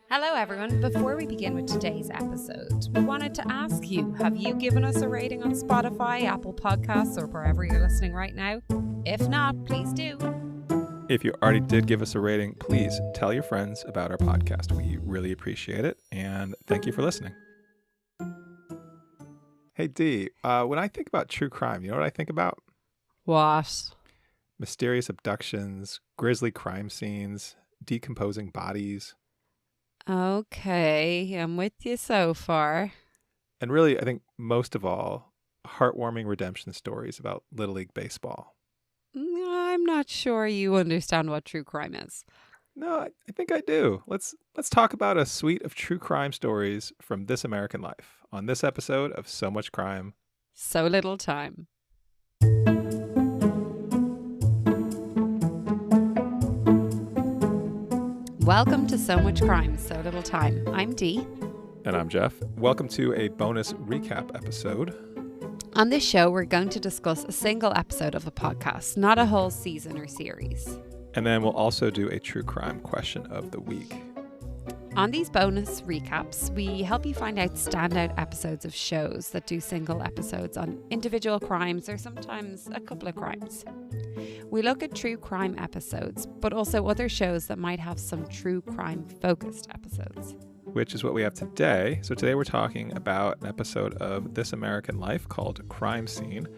Hello everyone, before we begin with today's episode, we wanted to ask you, have you given us a rating on Spotify, Apple Podcasts, or wherever you're listening right now? If not, please do. If you already did give us a rating, please tell your friends about our podcast. We really appreciate it, and thank you for listening. Hey Dee, when I think about true crime, you know what I think about? What? Mysterious abductions, grisly crime scenes, decomposing bodies. Okay, I'm with you so far. And really, I think most of all, heartwarming redemption stories about Little League Baseball. I'm not sure you understand what true crime is. No, I think I do. Let's talk about a suite of true crime stories from This American Life on this episode of So Much Crime, So Little Time. Welcome to So Much Crime, So Little Time. I'm Dee. And I'm Jeff. Welcome to a bonus recap episode. On this show, we're going to discuss a single episode of a podcast, not a whole season or series. And then we'll also do a true crime question of the week. On these bonus recaps, we help you find out standout episodes of shows that do single episodes on individual crimes or sometimes a couple of crimes. We look at true crime episodes, but also other shows that might have some true crime focused episodes. Which is what we have today. So today we're talking about an episode of This American Life called Crime Scene.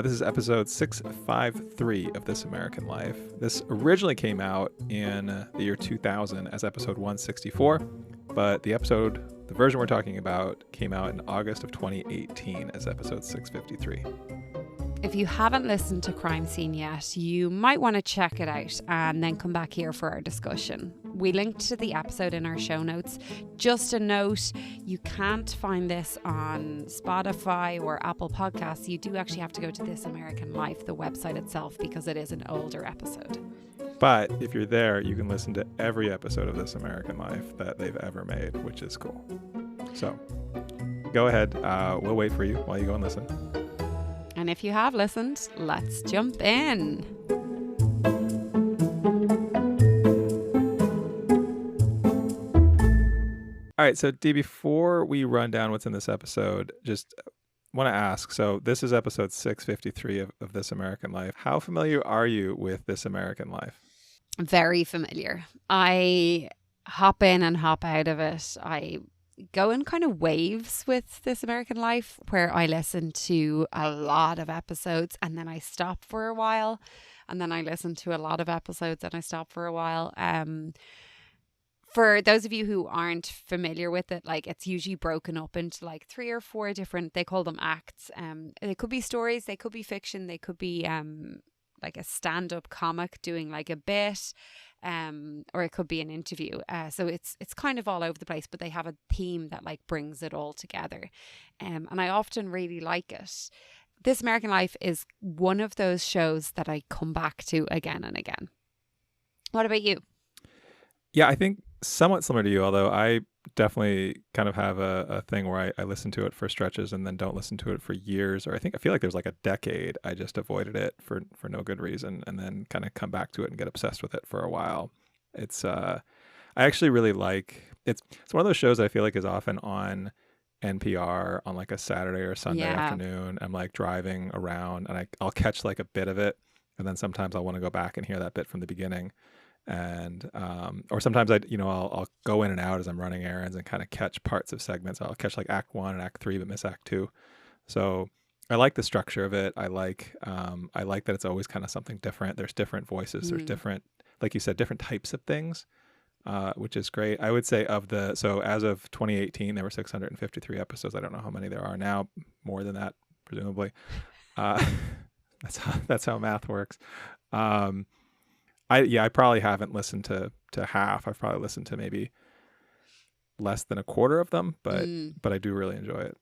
This is episode 653 of This American Life. This originally came out in the year 2000 as episode 164, but the version we're talking about came out in August of 2018 as episode 653. If you haven't listened to Crime Scene yet, you might want to check it out and then come back here for our discussion. We linked to the episode in our show notes. Just a note, you can't find this on Spotify or Apple Podcasts. You do actually have to go to This American Life, the website itself, because it is an older episode. But if you're there, you can listen to every episode of This American Life that they've ever made, which is cool. So go ahead. We'll wait for you while you go and listen. And if you have listened, let's jump in. All right, so Dee, before we run down what's in this episode, just want to ask, so this is episode 653 of This American Life. How familiar are you with This American Life? Very familiar. I hop in and hop out of it. I go in kind of waves with This American Life where I listen to a lot of episodes and then I stop for a while, and then I listen to a lot of episodes and I stop for a while. For those of you who aren't familiar with it, like, it's usually broken up into like 3 or 4 different, they call them acts. They could be stories, they could be fiction, they could be like a stand-up comic doing like a bit, or it could be an interview. So it's kind of all over the place, but they have a theme that like brings it all together. And I often really like it. This American Life is one of those shows that I come back to again and again. What about you? Yeah, I think somewhat similar to you, although I definitely kind of have a thing where I listen to it for stretches and then don't listen to it for years, or I feel like there's like a decade I just avoided it for no good reason, and then kind of come back to it and get obsessed with it for a while. It's I actually really like it's one of those shows I feel like is often on NPR on like a Saturday or Sunday afternoon. I'm like driving around and I'll catch like a bit of it, and then sometimes I'll want to go back and hear that bit from the beginning. And or sometimes I'll go in and out as I'm running errands and kind of catch parts of segments. I'll catch like Act 1 and Act 3 but miss Act 2. So I like the structure of it. I like that it's always kind of something different. There's different voices. There's different, like you said, different types of things, which is great. I would say so as of 2018 there were 653 episodes. I don't know how many there are now, more than that presumably. That's how math works. I probably haven't listened to half. I've probably listened to maybe less than a quarter of them, but I do really enjoy it.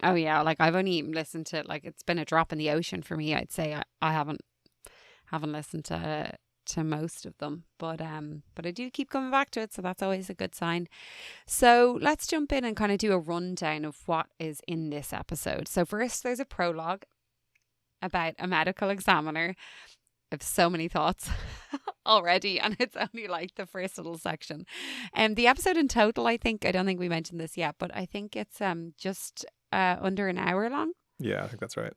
Oh yeah, like I've only listened to, like, it's been a drop in the ocean for me. I'd say I haven't listened to most of them, but I do keep coming back to it, so that's always a good sign. So let's jump in and kind of do a rundown of what is in this episode. So first, there's a prologue about a medical examiner have so many thoughts already, and it's only like the first little section. And the episode in total, I don't think we mentioned this yet, but I think it's just under an hour long. Yeah, I think that's right.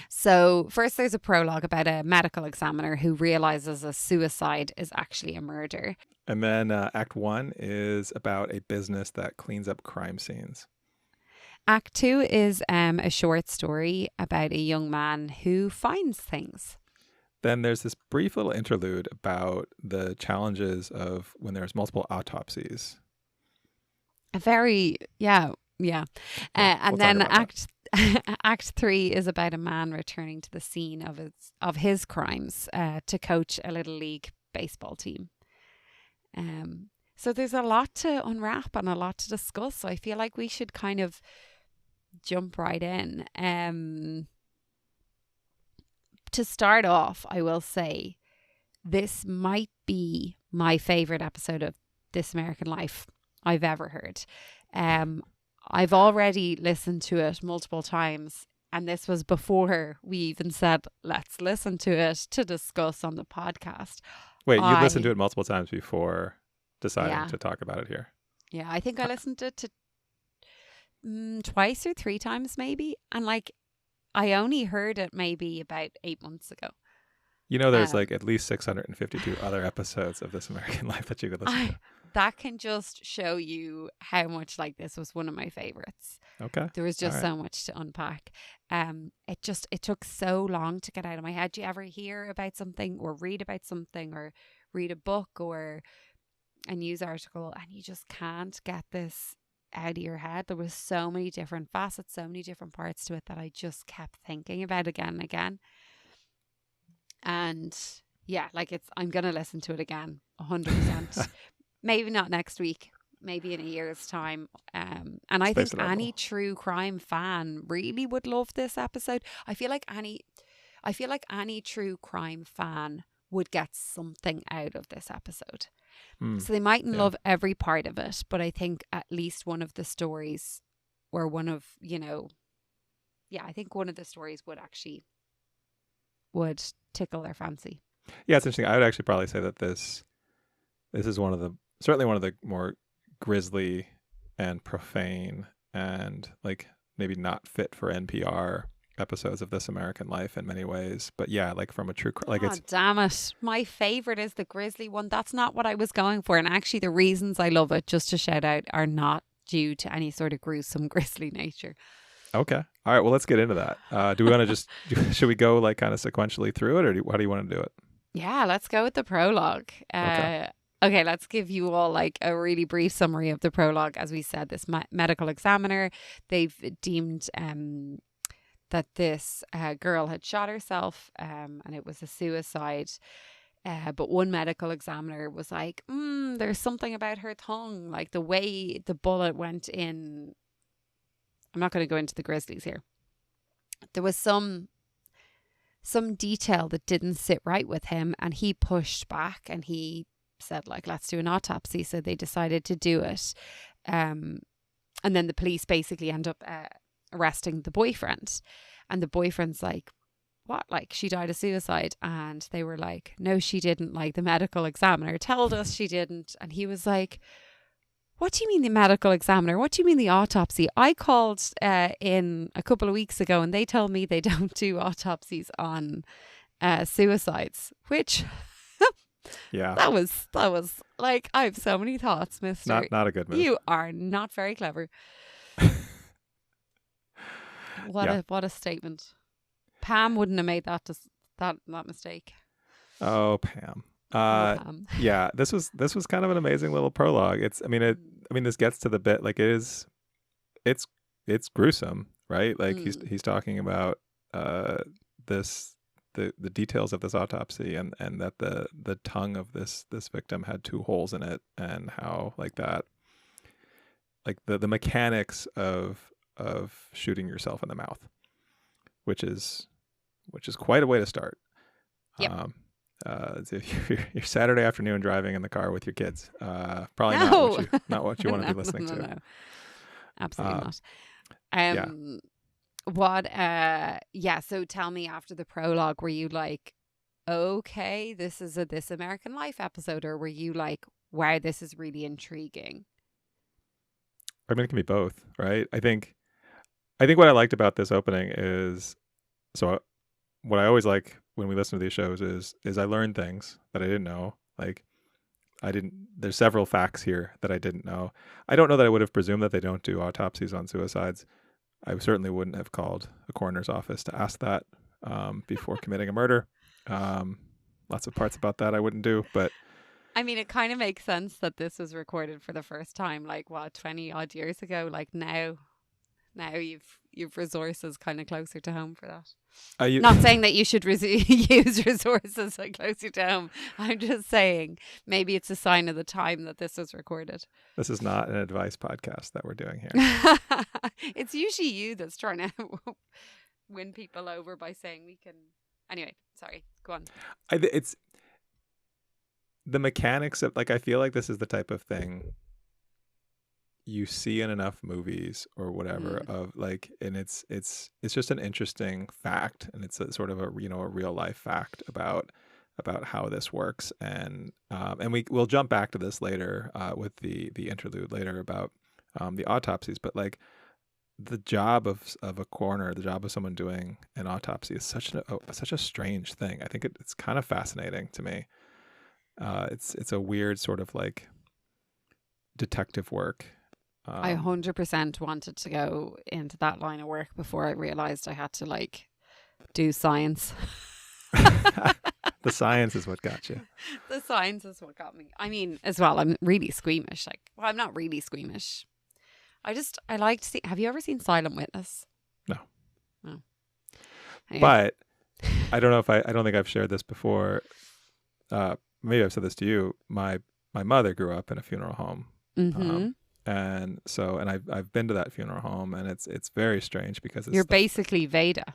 So first there's a prologue about a medical examiner who realizes a suicide is actually a murder. And then Act 1 is about a business that cleans up crime scenes. Act 2 is a short story about a young man who finds things. Then there's this brief little interlude about the challenges of when there's multiple autopsies. And we'll then talk about Act 3 is about a man returning to the scene of his crimes to coach a little league baseball team. So there's a lot to unwrap and a lot to discuss. So I feel like we should kind of jump right in. To start off, I will say this might be my favorite episode of This American Life I've ever heard. I've already listened to it multiple times, and this was before we even said, let's listen to it to discuss on the podcast. Wait, you listened to it multiple times before deciding to talk about it here? Yeah, I think I listened to it twice or three times maybe. And like, I only heard it maybe about 8 months ago. You know, there's like at least 652 other episodes of This American Life that you could listen to. That can just show you how much like this was one of my favorites. Okay. There was just so much to unpack. It took so long to get out of my head. Do you ever hear about something or read about something or read a book or a news article and you just can't get this out of your head? There was so many different facets, so many different parts to it that I just kept thinking about again and again. And yeah, like I'm going to listen to it again 100%. Maybe not next week, maybe in a year's time. And I think any true crime fan really would love this episode. I feel like any true crime fan would get something out of this episode. So they mightn't love every part of it, but I think at least one of the stories or I think one of the stories would tickle their fancy. Yeah, it's interesting. I would actually probably say that this is certainly one of the more grisly and profane and like maybe not fit for NPR episodes of This American Life in many ways. But yeah, like from a true damn it. My favorite is the grisly one. That's not what I was going for. And actually the reasons I love it, just to shout out, are not due to any sort of gruesome, grisly nature. Okay. All right. Well, let's get into that. Do we want to should we go like kind of sequentially through it, or how do you want to do it? Yeah, let's go with the prologue. Okay, let's give you all like a really brief summary of the prologue. As we said, this medical examiner, they've deemed that this girl had shot herself and it was a suicide. But one medical examiner was like, there's something about her tongue, like the way the bullet went in. I'm not going to go into the grislies here. There was some detail that didn't sit right with him, and he pushed back and he said, like, let's do an autopsy. So they decided to do it. And then the police basically end up arresting the boyfriend. And the boyfriend's like, what? Like, she died of suicide? And they were like, no, she didn't. Like, the medical examiner told us she didn't. And he was like, what do you mean the medical examiner? What do you mean the autopsy? I called in a couple of weeks ago and they told me they don't do autopsies on suicides, which... Yeah, that was like, I have so many thoughts, mister. Not a good move. You are not very clever. What a statement. Pam wouldn't have made that mistake. Oh, Pam. Pam. Yeah, this was kind of an amazing little prologue. This gets to the bit, like it's gruesome, right? Like he's talking about the details of this autopsy and that the tongue of this victim had 2 holes in it, and how like that, like the mechanics of shooting yourself in the mouth, which is quite a way to start. Yep. Your Saturday afternoon driving in the car with your kids, probably not what you want to be listening to. No. Absolutely not. So tell me, after the prologue, were you like, okay, this is a This American Life episode, or were you like, wow, this is really intriguing? I mean, it can be both, right? I think what I liked about this opening is, so what I always like when we listen to these shows is I learn things that I didn't know. Like there's several facts here that I didn't know. I don't know that I would have presumed that they don't do autopsies on suicides. I certainly wouldn't have called a coroner's office to ask that before committing a murder. Lots of parts about that I wouldn't do, but I mean, it kind of makes sense that this was recorded for the first time, like what, 20 odd years ago. Like now you've resources kind of closer to home for that. Not saying that you should use resources like closer to home. I'm just saying maybe it's a sign of the time that this was recorded. This is not an advice podcast that we're doing here. It's usually you that's trying to win people over by saying we can. Anyway, sorry, go on. It's the mechanics of, like, I feel like this is the type of thing you see in enough movies or whatever of like, and it's just an interesting fact, and it's a sort of a a real life fact about how this works, and we'll jump back to this later with the interlude later about the autopsies, but like the job of a coroner, the job of someone doing an autopsy is such a strange thing. I think it's kind of fascinating to me. It's a weird sort of like detective work. I 100% wanted to go into that line of work before I realized I had to like do science. The science is what got you. The science is what got me. I mean, as well, I'm really squeamish. Like, well, I'm not really squeamish. I like to see. Have you ever seen Silent Witness? No. Oh. Anyway. But I don't know if I don't think I've shared this before. Maybe I've said this to you. My mother grew up in a funeral home. Mm-hmm. And so, and I've been to that funeral home, and it's very strange because it's You're basically Veda.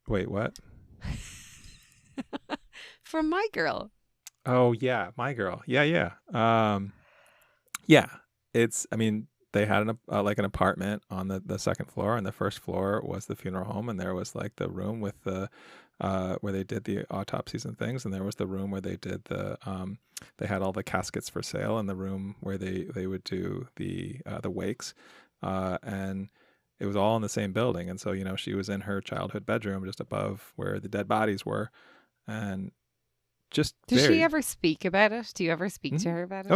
Wait, what? From My Girl. Oh yeah, My Girl. Yeah. Yeah. It's. I mean, they had like an apartment on the second floor, and the first floor was the funeral home, and there was like the room with the where they did the autopsies and things, and there was the room where they did the they had all the caskets for sale, and the room where they would do the wakes, and it was all in the same building. And so she was in her childhood bedroom just above where the dead bodies were, and just does she ever speak about it? Do you ever speak to her about it?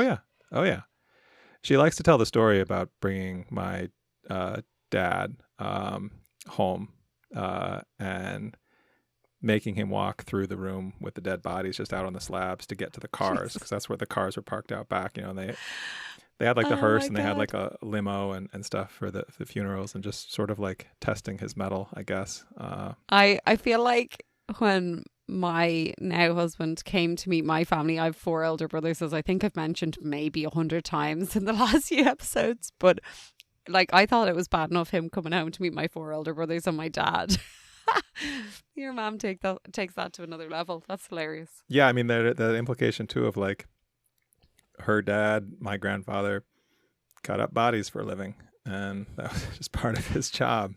Oh yeah. She likes to tell the story about bringing my dad home and making him walk through the room with the dead bodies just out on the slabs to get to the cars, because that's where the cars were parked out back. And they had like the hearse, and they had like a limo and stuff for the funerals, and just sort of like testing his mettle, I guess. I feel like when my now husband came to meet my family, I have 4 elder brothers, as I think I've mentioned maybe 100 times in the last few episodes, but like I thought it was bad enough him coming home to meet my 4 elder brothers and my dad. Your mom takes that to another level. That's hilarious. Yeah, I mean the implication too of like her dad, my grandfather, cut up bodies for a living, and that was just part of his job.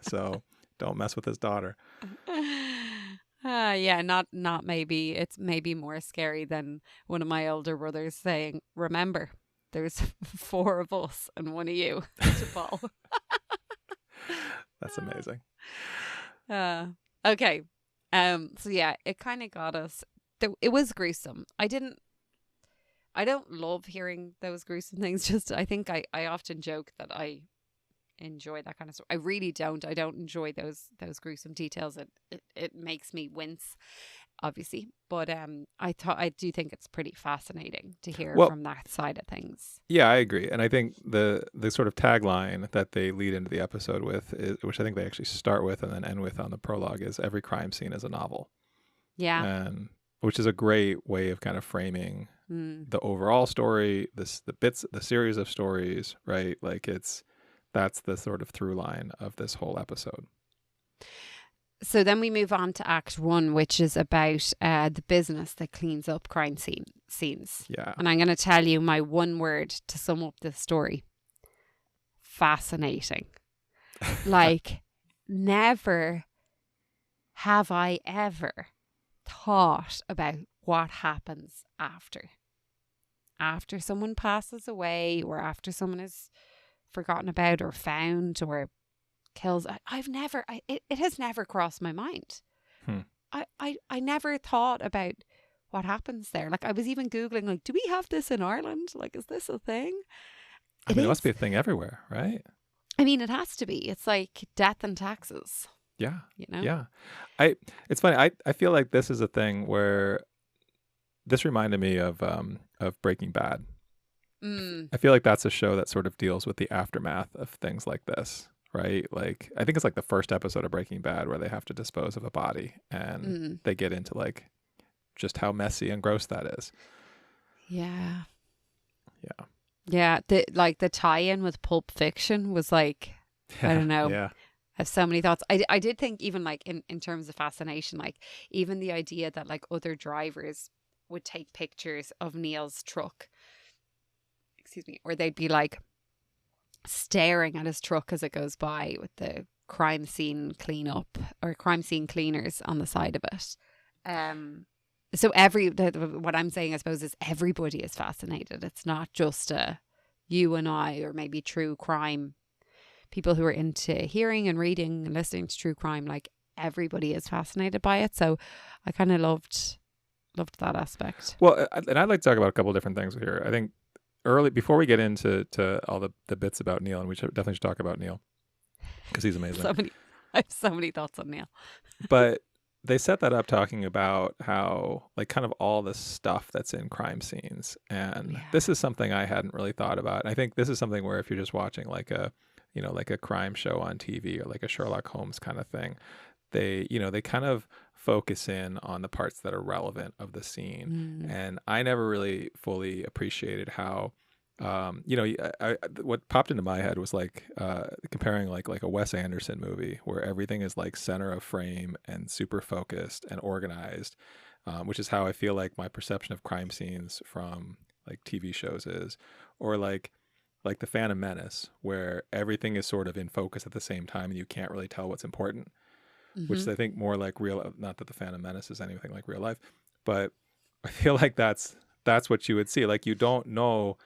So don't mess with his daughter. Yeah, not maybe. It's maybe more scary than one of my elder brothers saying, "Remember, there's 4 of us and 1 of you." To Paul. That's amazing. Okay. So yeah, it kind of got us. It was gruesome. I don't love hearing those gruesome things. Just I think I often joke that I enjoy that kind of stuff. I really don't. I don't enjoy those gruesome details. It makes me wince, obviously. But I do think it's pretty fascinating to hear from that side of things. Yeah, I agree. And I think the sort of tagline that they lead into the episode with, which I think they actually start with and then end with on the prologue, is every crime scene is a novel. Yeah. And which is a great way of kind of framing the overall story, the series of stories, right? Like that's the sort of through line of this whole episode. So then we move on to Act 1, which is about the business that cleans up crime scenes. Yeah. And I'm going to tell you my one word to sum up this story. Fascinating. Like, never have I ever thought about what happens after someone passes away, or after someone is forgotten about or found or kills. It has never crossed my mind. Hmm. I never thought about what happens there. Like, I was even Googling, like, do we have this in Ireland? Like, is this a thing? I mean, it must be a thing everywhere, right? I mean, it has to be. It's like death and taxes. Yeah. You know? Yeah. It's funny. I feel like this is a thing where this reminded me of Breaking Bad. I feel like that's a show that sort of deals with the aftermath of things like this, right? Like, I think it's like the first episode of Breaking Bad where they have to dispose of a body, and they get into like just how messy and gross that is. Yeah. Yeah. Yeah. The tie-in with Pulp Fiction was like, I don't know. Yeah. I have so many thoughts. I did think, even like in terms of fascination, like even the idea that like other drivers would take pictures of Neil's truck, excuse me, or they'd be like staring at his truck as it goes by with the crime scene cleanup or crime scene cleaners on the side of it. So what I'm saying, I suppose, is everybody is fascinated. It's not just you and I, or maybe true crime people who are into hearing and reading and listening to true crime. Like, everybody is fascinated by it. So I kind of loved that aspect. Well, and I'd like to talk about a couple of different things here. I think before we get into all the bits about Neil, and we definitely should talk about Neil because he's amazing. I have so many thoughts on Neil. But they set that up talking about how, like, kind of all the stuff that's in crime scenes. And this is something I hadn't really thought about. And I think this is something where if you're just watching like a crime show on TV or like a Sherlock Holmes kind of thing, they kind of focus in on the parts that are relevant of the scene. And I never really fully appreciated how, what popped into my head was like comparing like a Wes Anderson movie where everything is like center of frame and super focused and organized, which is how I feel like my perception of crime scenes from like TV shows is, or like The Phantom Menace, where everything is sort of in focus at the same time and you can't really tell what's important. Which is, I think, more like real, not that The Phantom Menace is anything like real life, but I feel like that's what you would see. Like, you don't know,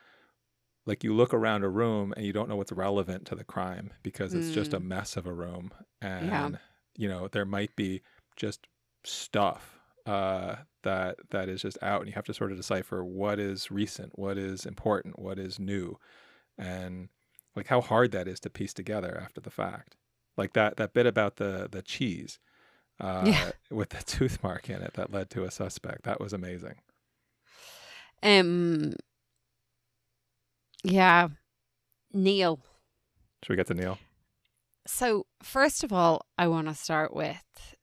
like, you look around a room and you don't know what's relevant to the crime because it's just a mess of a room. And, there might be just stuff that is just out, and you have to sort of decipher what is recent, what is important, what is new, and like how hard that is to piece together after the fact. Like that bit about the cheese with the tooth mark in it that led to a suspect. That was amazing. Yeah. Neil. Should we get to Neil? So first of all, I want to start with,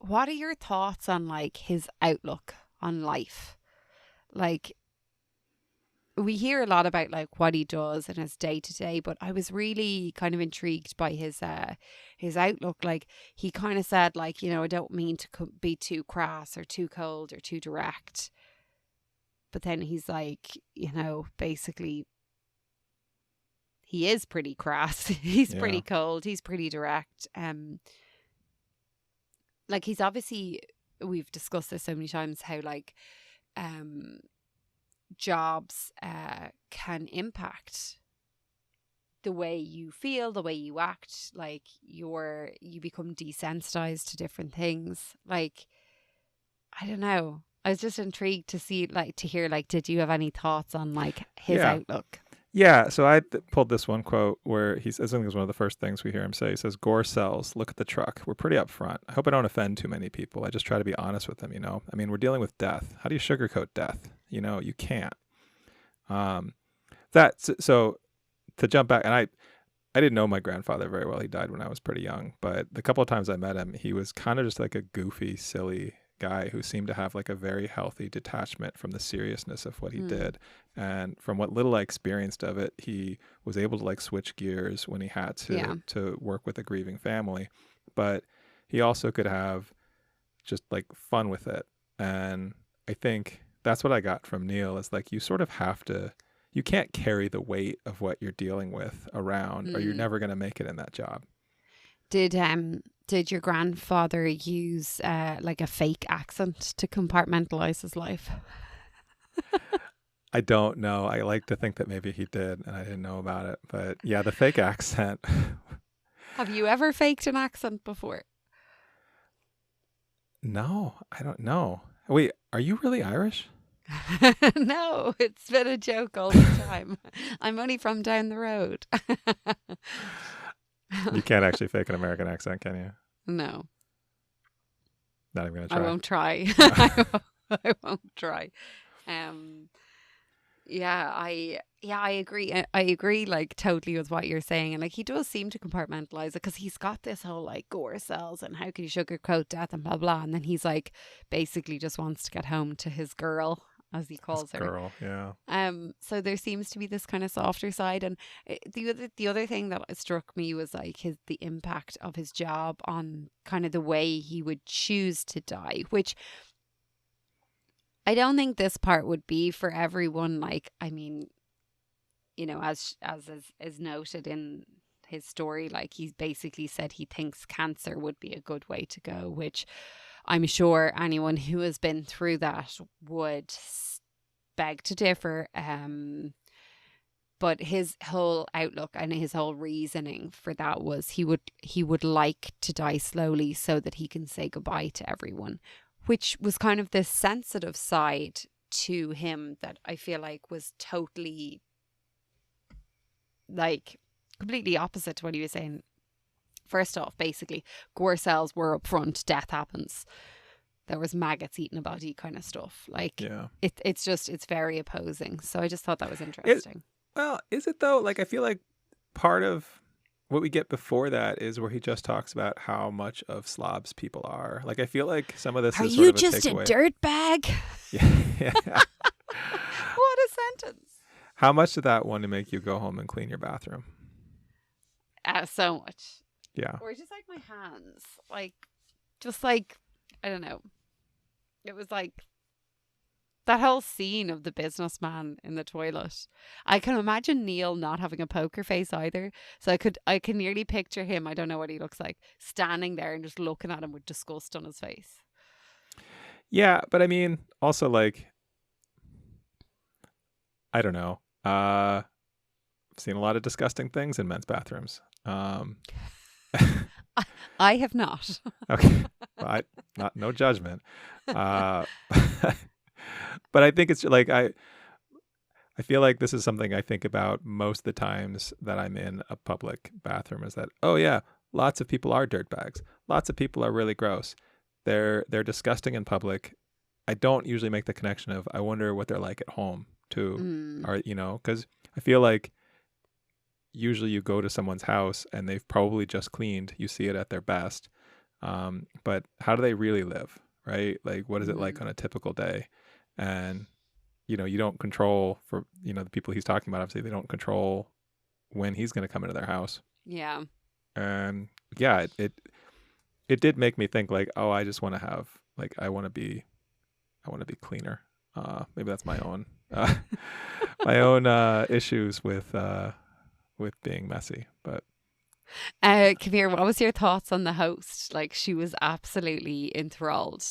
what are your thoughts on like his outlook on life? Like, we hear a lot about like what he does in his day to day, but I was really kind of intrigued by his outlook. Like, he kind of said, like, I don't mean to be too crass or too cold or too direct. But then he's like, basically he is pretty crass. He's pretty cold. He's pretty direct. Like, he's obviously, we've discussed this so many times, how like, jobs can impact the way you feel, the way you act. Like, you become desensitized to different things. Like, I don't know. I was just intrigued to hear, like, did you have any thoughts on like his outlook? Yeah, so I pulled this one quote where I think it was one of the first things we hear him say. He says, "Gore sells. Look at the truck. We're pretty upfront. I hope I don't offend too many people. I just try to be honest with them, I mean, we're dealing with death. How do you sugarcoat death? You can't." So to jump back, and I didn't know my grandfather very well. He died when I was pretty young, but the couple of times I met him, he was kind of just like a goofy, silly guy who seemed to have like a very healthy detachment from the seriousness of what he did. And from what little I experienced of it, he was able to like switch gears when he had to work with a grieving family, but he also could have just like fun with it. And I think that's what I got from Neil, is like, you sort of have to, you can't carry the weight of what you're dealing with around, or you're never going to make it in that job. Did your grandfather use like a fake accent to compartmentalize his life? I don't know. I like to think that maybe he did and I didn't know about it. But yeah, the fake accent. Have you ever faked an accent before? No, I don't know. Wait, are you really Irish? No, it's been a joke all the time. I'm only from down the road. You can't actually fake an American accent, can you? No, Not even gonna I try. won't try. I won't try. Um, I agree. I agree, like totally with what you're saying, and like he does seem to compartmentalize it because he's got this whole like gore cells and how can you sugarcoat death and blah blah, and then he's like basically just wants to get home to his girl, as he calls her. Girl, yeah. So there seems to be this kind of softer side, and the other thing that struck me was like the impact of his job on kind of the way he would choose to die, which I don't think this part would be for everyone. Like, I mean, you know, as is noted in his story, like he's basically said he thinks cancer would be a good way to go, which I'm sure anyone who has been through that would beg to differ. But his whole outlook and his whole reasoning for that was he would like to die slowly so that he can say goodbye to everyone, which was kind of this sensitive side to him that I feel like was totally like completely opposite to what he was saying. First off, basically, gore cells were up front, death happens. There was maggots eating a body kind of stuff. Like, Yeah. it's very opposing. So I just thought that was interesting. Well, is it though? Like, I feel like part of what we get before that is where he just talks about how much of slobs people are. Like, I feel like some of this Are is you sort of a just a takeaway. dirtbag? Yeah. What a sentence. How much did that want to make you go home and clean your bathroom? So much. Yeah. Or just like my hands. Like, just like, I don't know. It was like that whole scene of the businessman in the toilet. I can imagine Neil not having a poker face either. So I can nearly picture him, I don't know what he looks like, standing there and just looking at him with disgust on his face. Yeah, but I mean, also like, I don't know. I've seen a lot of disgusting things in men's bathrooms. I have not. Okay, well, no judgment. But I think it's like I feel like this is something I think about most of the times that I'm in a public bathroom is that, oh yeah, lots of people are dirtbags. Lots of people are really gross. They're disgusting in public. I don't usually make the connection of I wonder what they're like at home too, or because I feel like usually you go to someone's house and they've probably just cleaned. You see it at their best, but how do they really live, right? Like, what is it like on a typical day? And you don't control for the people he's talking about. Obviously, they don't control when he's going to come into their house. Yeah. And yeah, it did make me think like, oh, I just want to have like I want to be cleaner. Maybe that's my own issues with being messy. But Kabir, what was your thoughts on the host? Like, she was absolutely enthralled.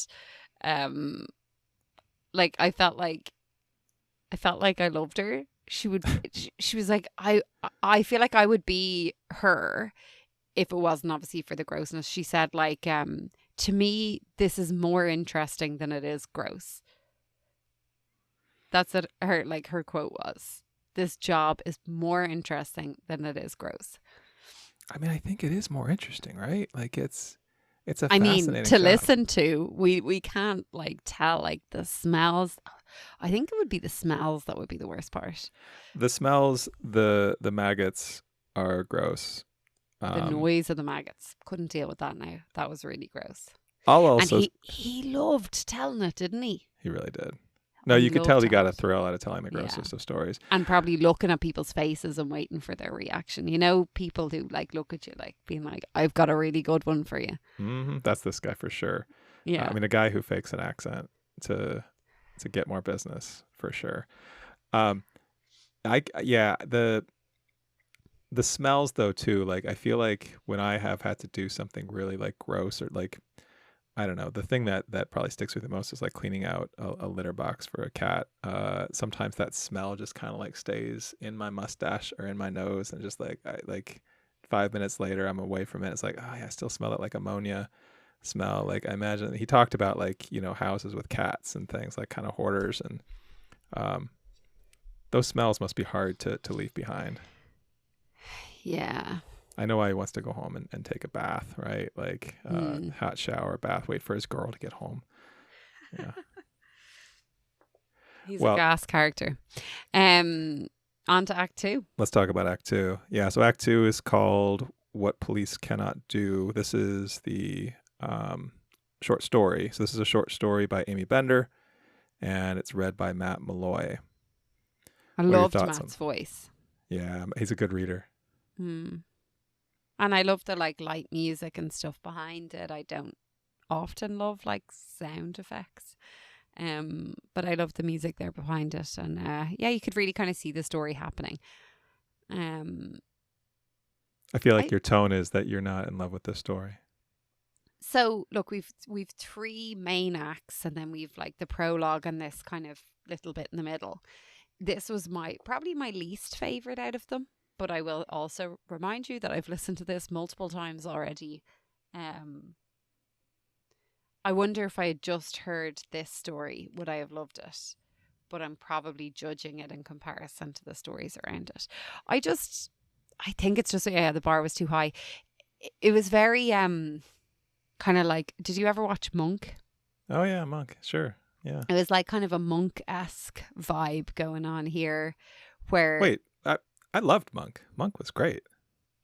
Like I felt like I loved her. She was like, I feel like I would be her if it wasn't obviously for the grossness. She said like, to me, this is more interesting than it is gross. That's what her quote was. This job is more interesting than it is gross. I mean, I think it is more interesting, right? Like it's a I fascinating mean, to job. listen to, we can't like tell like the smells. I think it would be the smells that would be the worst part. The smells, the maggots are gross. The noise of the maggots. Couldn't deal with that now. That was really gross. I'll also And he loved telling it, didn't he? He really did. No, you could tell he loved got a it. thrill out of telling the grossest of stories. And probably looking at people's faces and waiting for their reaction. You know, people who like look at you like being like, I've got a really good one for you. Mm-hmm. That's this guy for sure. Yeah. I mean, a guy who fakes an accent to get more business for sure. The The smells though too, like I feel like when I have had to do something really like gross or like I don't know, the thing that probably sticks with me most is like cleaning out a litter box for a cat. Sometimes that smell just kind of like stays in my mustache or in my nose, and just like I like 5 minutes later I'm away from it. It's like, oh yeah, I still smell it like ammonia smell. Like I imagine he talked about like, houses with cats and things like kind of hoarders, and um those smells must be hard to leave behind. Yeah. I know why he wants to go home and take a bath, right? Like Mm. hot shower, bath, wait for his girl to get home. Yeah. He's a Well, gas character. Um, on to Act Two. let's talk about Act Two. Yeah, so Act Two is called What Police Cannot Do. This is the short story. So this is a short story by Amy Bender, and it's read by Matt Malloy. I What are your loved thoughts Matt's voice. Yeah, he's a good reader. Mm. And I love the like light music and stuff behind it. I don't often love like sound effects. But I love the music there behind it, and yeah, you could really kind of see the story happening. Um, I feel like I your tone is that you're not in love with this story. so look, we've three main acts, and then we've like the prologue and this kind of little bit in the middle. This was probably my least favorite out of them, but I will also remind you that I've listened to this multiple times already. Um, I wonder if I had just heard this story, would I have loved it? But I'm probably judging it in comparison to the stories around it. I think it's just, yeah, the bar was too high. It was very kind of like, did you ever watch Monk? Oh yeah, Monk. Sure. Yeah. It was like kind of a Monk-esque vibe going on here, where Wait, I loved Monk. Monk was great.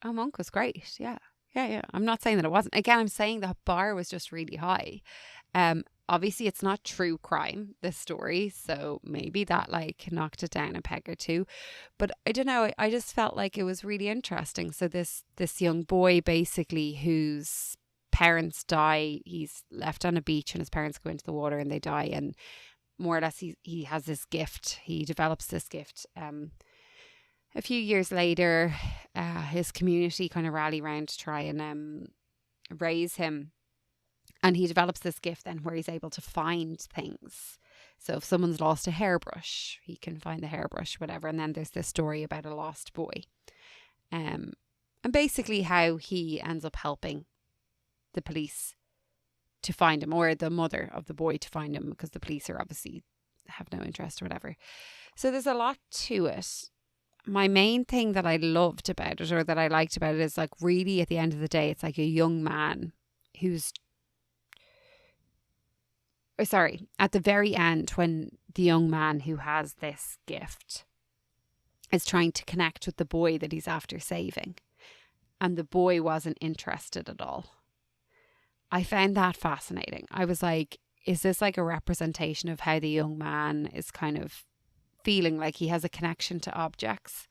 oh, Monk was great. Yeah. Yeah, yeah. I'm not saying that it wasn't. Again, I'm saying the bar was just really high. Obviously it's not true crime, this story, so maybe that like knocked it down a peg or two. But I don't know, I just felt like it was really interesting. So this young boy basically whose parents die, he's left on a beach and his parents go into the water and they die, and more or less he has this gift. He develops this gift. A few years later, his community kind of rally around to try and raise him. And he develops this gift then where he's able to find things. So if someone's lost a hairbrush, he can find the hairbrush, whatever. And then there's this story about a lost boy. And basically how he ends up helping the police to find him, or the mother of the boy to find him, because the police are obviously have no interest or whatever. So there's a lot to it. My main thing that I loved about it, or that I liked about it, is like really at the end of the day, it's like a young man who's, sorry, at the very end, when the young man who has this gift is trying to connect with the boy that he's after saving, and the boy wasn't interested at all. I found that fascinating. I was like, is this like a representation of how the young man is kind of feeling like he has a connection to objects,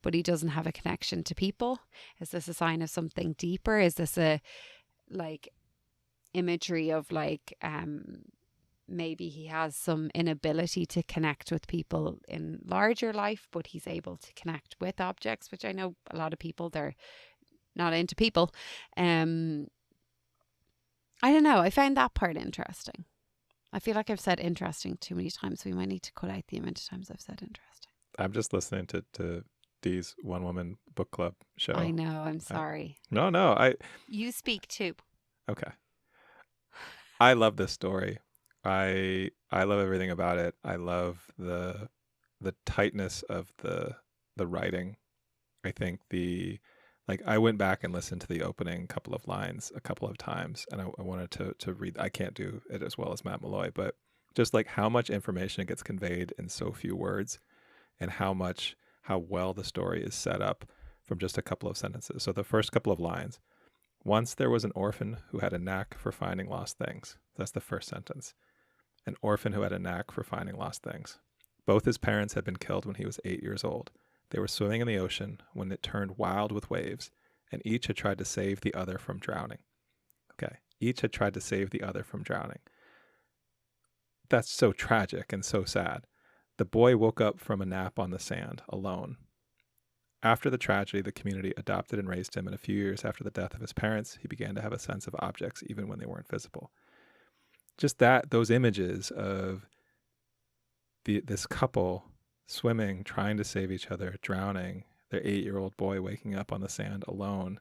but he doesn't have a connection to people? Is this a sign of something deeper? Is this a like imagery of like maybe he has some inability to connect with people in larger life, but he's able to connect with objects, which I know a lot of people, they're not into people. I don't know. I found that part interesting. I feel like I've said interesting too many times. We might need to cut out the amount of times I've said interesting. I'm just listening to Dee's one woman book club show. I know. I'm sorry. No. You speak too. Okay. I love this story. I love everything about it. I love the tightness of the writing. I think I went back and listened to the opening couple of lines a couple of times, and I wanted to read. I can't do it as well as Matt Malloy, but just like how much information gets conveyed in so few words, and how well the story is set up from just a couple of sentences. So the first couple of lines: once there was an orphan who had a knack for finding lost things. That's the first sentence. An orphan who had a knack for finding lost things. Both his parents had been killed when he was 8 years old. They were swimming in the ocean when it turned wild with waves, and each had tried to save the other from drowning. Okay, each had tried to save the other from drowning. That's so tragic and so sad. The boy woke up from a nap on the sand, alone. After the tragedy, the community adopted and raised him, and a few years after the death of his parents, he began to have a sense of objects even when they weren't visible. Just those images of this couple swimming, trying to save each other, drowning, their 8-year-old boy waking up on the sand alone,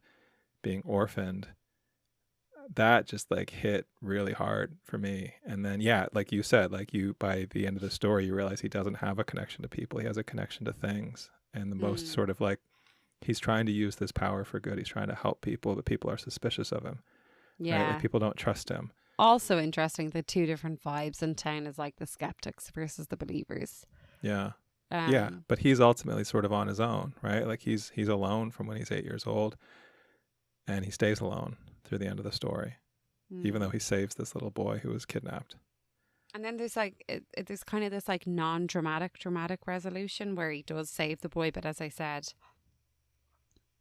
being orphaned, that just like hit really hard for me. And then, yeah, like you said, like by the end of the story, you realize he doesn't have a connection to people. He has a connection to things. And the most sort of like, he's trying to use this power for good. He's trying to help people, but people are suspicious of him. Yeah. Right? Like people don't trust him. Also interesting, the two different vibes in town is like the skeptics versus the believers. Yeah. Yeah. But he's ultimately sort of on his own, right? Like he's alone from when he's 8 years old, and he stays alone through the end of the story, even though he saves this little boy who was kidnapped. And then there's like there's kind of this like dramatic resolution where he does save the boy, but as I said,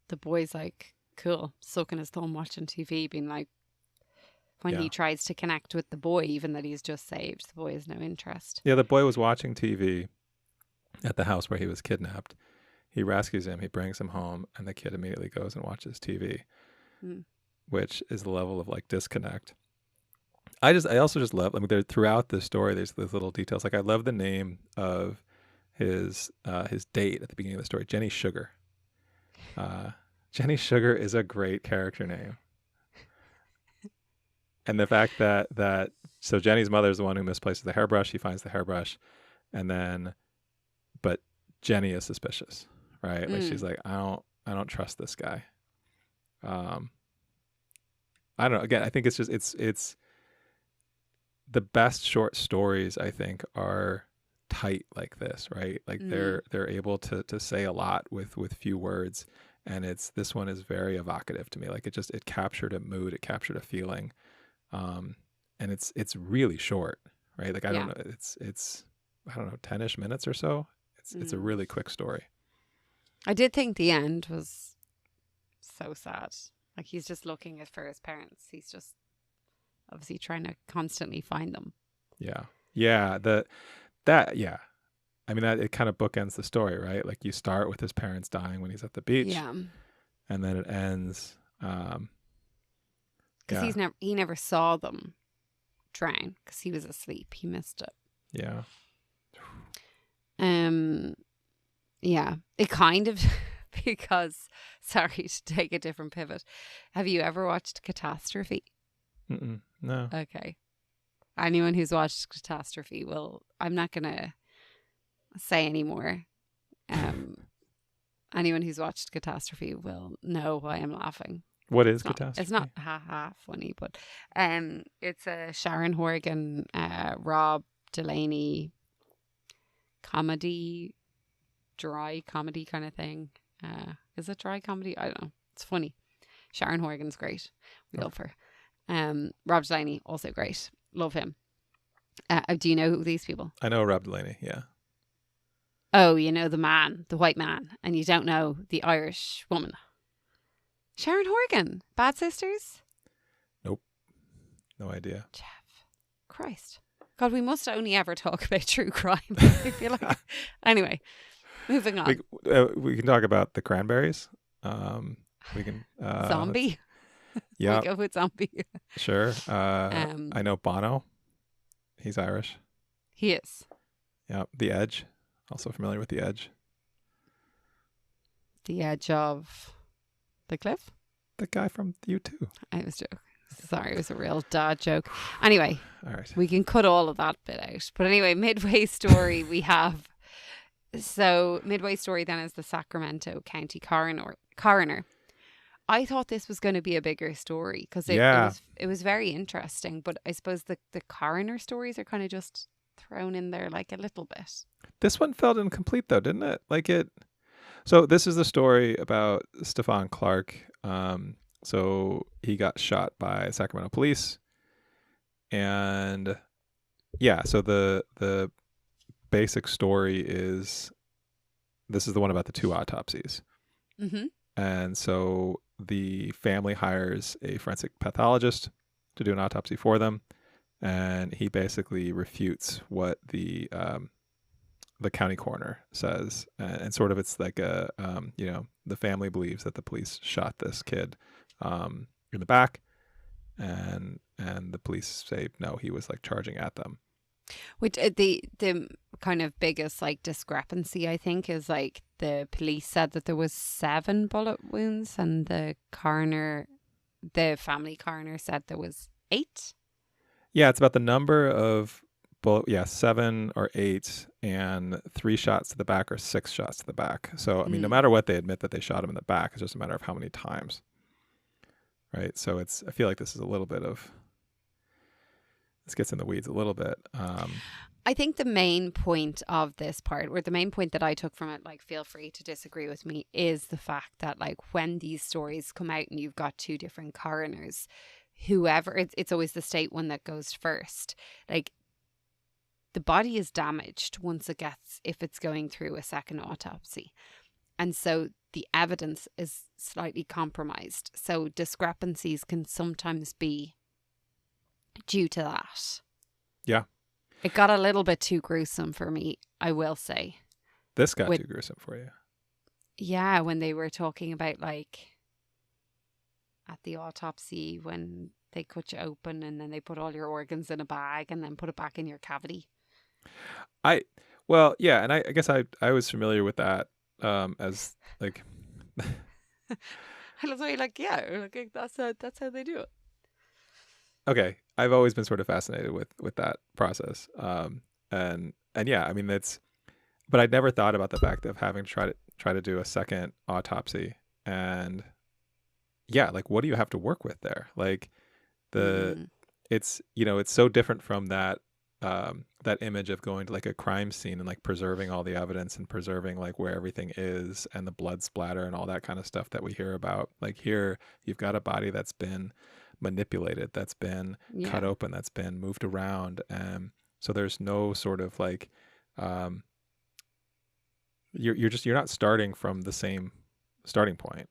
the boy's like cool, sucking his thumb, watching TV, being like, when he tries to connect with the boy, even that he's just saved, the boy has no interest. Yeah, the boy was watching TV at the house where he was kidnapped. He rescues him, he brings him home, and the kid immediately goes and watches TV, which is the level of like disconnect. I also just love, I mean, there throughout the story, there's those little details. Like I love the name of his date at the beginning of the story, Jenny Sugar. Jenny Sugar is a great character name. And the fact that so Jenny's mother is the one who misplaces the hairbrush. He finds the hairbrush, but Jenny is suspicious, right? Like she's like, I don't trust this guy. I don't know. Again, I think it's the best short stories, I think, are tight like this, right? Like they're able to say a lot with few words, and this one is very evocative to me. Like it captured a mood, it captured a feeling, and it's really short, right? Like I don't know, it's I don't know, 10-ish minutes or so. It's a really quick story. I did think the end was so sad. Like he's just looking for his parents. He's just obviously trying to constantly find them. Yeah. I mean, it kind of bookends the story, right? Like you start with his parents dying when he's at the beach. Yeah. And then it ends. Because he never saw them drown because he was asleep. He missed it. Yeah. Yeah. It kind of because sorry to take a different pivot. Have you ever watched Catastrophe? No. Okay. Anyone who's watched Catastrophe I'm not gonna say anymore. Anyone who's watched Catastrophe will know why I'm laughing. What is Catastrophe? It's not funny, but it's a Sharon Horgan, Rob Delaney comedy, dry comedy kind of thing. Is it dry comedy? I don't know. It's funny. Sharon Horgan's great. We love her. Rob Delaney, also great. Love him. Do you know these people? I know Rob Delaney, yeah. Oh, you know the man, the white man, and you don't know the Irish woman. Sharon Horgan, Bad Sisters? Nope. No idea. Jeff. Christ. God, we must only ever talk about true crime. I feel like. Anyway, moving on. We can talk about the Cranberries. We can. Zombie? Yeah. We go with Zombie. Sure. I know Bono. He's Irish. He is. Yeah. The Edge. Also familiar with The Edge. The Edge of the Cliff? The guy from U2. I was joking. Sorry, it was a real dad joke. Anyway, all right. We can cut all of that bit out. But anyway, Midway Story we have. So Midway Story then is the Sacramento County coroner. I thought this was going to be a bigger story because it was very interesting. But I suppose the coroner stories are kind of just thrown in there like a little bit. This one felt incomplete though, didn't it? So this is the story about Stefan Clark. So he got shot by Sacramento police. And yeah, so the basic story is this is the one about the 2 autopsies. Mm-hmm. And so the family hires a forensic pathologist to do an autopsy for them. And he basically refutes what the the county coroner says, and sort of it's like a the family believes that the police shot this kid in the back, and the police say no, he was like charging at them. Which the kind of biggest like discrepancy, I think, is like the police said that there was 7 bullet wounds, and the family coroner said there was 8. Yeah, it's about the number of 7 or 8, and 3 shots to the back or 6 shots to the back. So I mean, no matter what, they admit that they shot him in the back. It's just a matter of how many times, right? So I feel like this is a little bit of, this gets in the weeds a little bit. I think the main point of this part, or the main point that I took from it, like, feel free to disagree with me, is the fact that, like, when these stories come out and you've got 2 different coroners, whoever, it's always the state one that goes first. Like, the body is damaged if it's going through a second autopsy. And so the evidence is slightly compromised. So discrepancies can sometimes be due to that. Yeah. It got a little bit too gruesome for me, I will say. This got too gruesome for you? Yeah, when they were talking about, like, at the autopsy, when they cut you open and then they put all your organs in a bag and then put it back in your cavity. Well, yeah, and I guess I was familiar with that as, like... I was like, yeah, like, that's how they do it. Okay, I've always been sort of fascinated with that process, and yeah, I mean, but I'd never thought about the fact of having to try to do a second autopsy, and yeah, like, what do you have to work with there? Like, it's it's so different from that image of going to, like, a crime scene and, like, preserving all the evidence and preserving, like, where everything is and the blood splatter and all that kind of stuff that we hear about. Like, here you've got a body that's been manipulated, that's been cut open, that's been moved around, and so there's no sort of, like, you're not starting from the same starting point,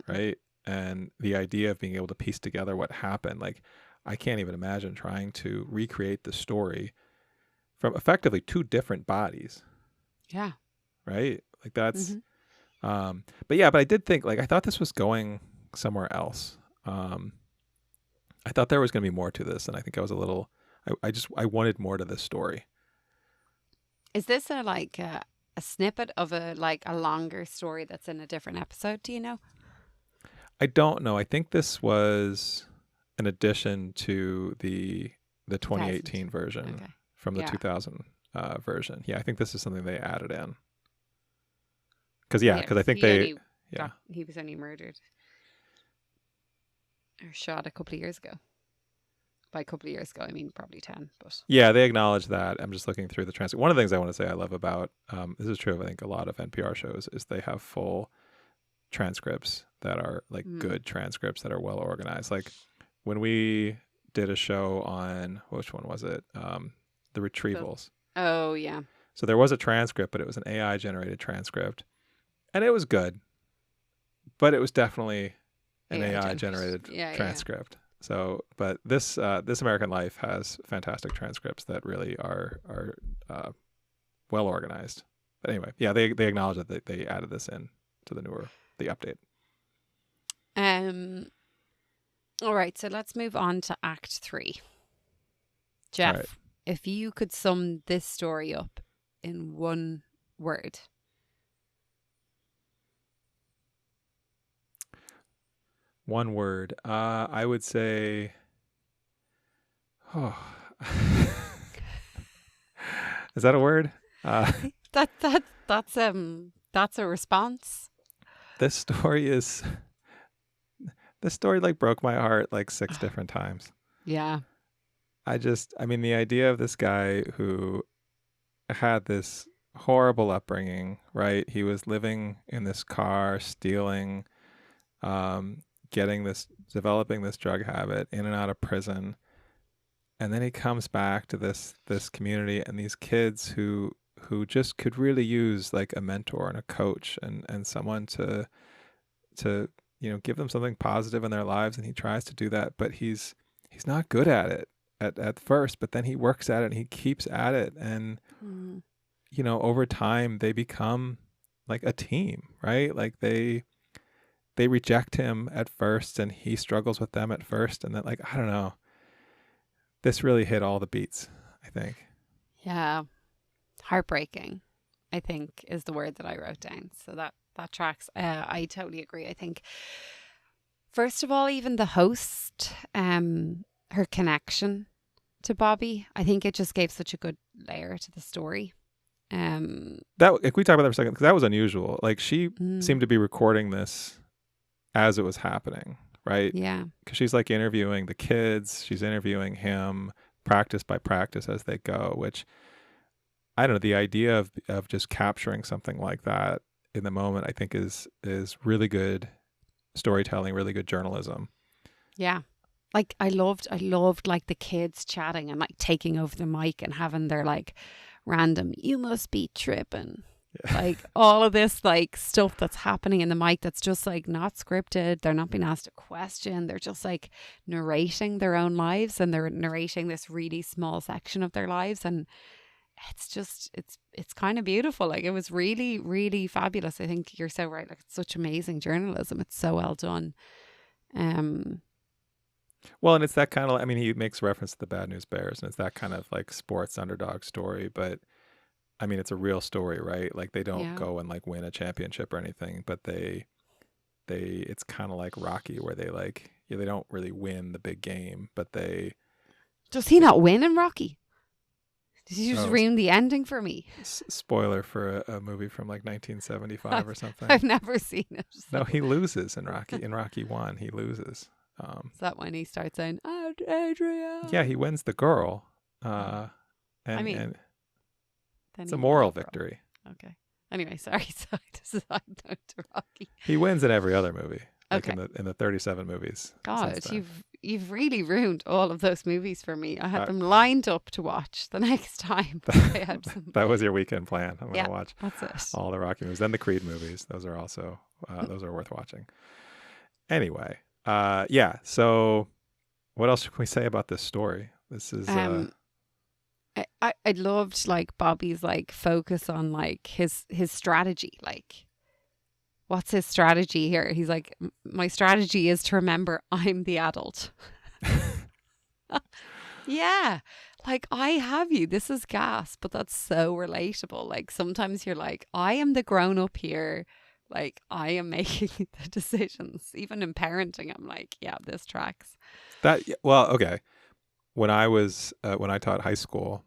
right? And the idea of being able to piece together what happened, like, I can't even imagine trying to recreate the story from effectively 2 different bodies. Yeah. Right? Like, that's but I did think, like, I thought this was going somewhere else. I thought there was going to be more to this, and I think I was a little, I wanted more to this story. Is this a snippet of a longer story that's in a different episode? Do you know? I don't know. I think this was an addition to the 2018 version from the 2000 version. Yeah, I think this is something they added in. Because I think he was only murdered or shot a couple of years ago. By a couple of years ago, I mean probably 10. But yeah, they acknowledge that. I'm just looking through the transcript. One of the things I want to say I love about this is true of, I think, a lot of NPR shows, is they have full transcripts that are, like, good transcripts that are well organized. Like, when we did a show on, which one was it? The Retrievals. Oh, yeah. So there was a transcript, but it was an AI generated transcript, and it was good, but it was definitely an AI generated transcript. Yeah. So, but this American Life has fantastic transcripts that really are well organized. But anyway, yeah, they acknowledge that they added this in to the update. All right, so let's move on to Act 3. Jeff, if you could sum this story up in one word. One word. I would say, is that a word? That's a response. This story like broke my heart like 6 different times. Yeah. I mean, the idea of this guy who had this horrible upbringing, right? He was living in this car, stealing, developing this drug habit, in and out of prison. And then he comes back to this community and these kids who just could really use, like, a mentor and a coach and someone to give them something positive in their lives. And he tries to do that, but he's not good at it at first, but then he works at it and he keeps at it. And you know, over time they become like a team, right? Like they reject him at first and he struggles with them at first, and then like I don't know. This really hit all the beats, I think. Yeah. Heartbreaking, I think, is the word that I wrote down. So that tracks. I totally agree. I think, first of all, even the host, her connection to Bobby, I think it just gave such a good layer to the story. That if we talk about that for a second, because that was unusual. Like she mm, seemed to be recording this as it was happening, right? yeah. Because she's like interviewing the kids, she's interviewing him practice by practice as they go, which I don't know, the idea of just capturing something like that in the moment, I think is really good storytelling, really good journalism. Yeah. Like I loved like the kids chatting and like taking over the mic and having their like random, you must be tripping. Yeah. Like all of this like stuff that's happening in the mic that's just like not scripted. They're not being asked a question. They're just like narrating their own lives, and they're narrating this really small section of their lives, and it's just it's kind of beautiful. Like it was really, really fabulous. I think you're so right. Like it's such amazing journalism. It's so well done. Um Well, and it's that kind of, I mean, he makes reference to the Bad News Bears, and it's that kind of like sports underdog story, but I mean, it's a real story, right? Like they don't yeah. go and like win a championship or anything, but it's kind of like Rocky where they like, yeah, they don't really win the big game, but Does he not win in Rocky? Did you just oh, ruin the ending for me? spoiler for a movie from like 1975 or something. I've never seen it. So. No, he loses in Rocky. In Rocky 1, he loses. Is that when he starts saying, Adrian? Yeah, he wins the girl. Oh. And, I mean, and then it's he a moral won the girl. victory. Okay. Anyway, sorry. This is side note to Rocky. He wins in every other movie. Like Okay. in the 37 movies. God, you've really ruined all of those movies for me. I had them lined up to watch the next time. I had some... That was your weekend plan. I'm going to watch that's it. all the Rocky movies. Then the Creed movies. Those are also those are worth watching. Anyway, yeah. So, what else can we say about this story? This is. I loved like Bobby's like focus on like his strategy. Like, what's his strategy here? He's like, my strategy is to remember I'm the adult. Yeah. Like, I have you. This is gas, but that's so relatable. Like, sometimes you're like, I am the grown up here. Like, I am making the decisions. Even in parenting, I'm like, yeah, this tracks. Well, okay. When I taught high school,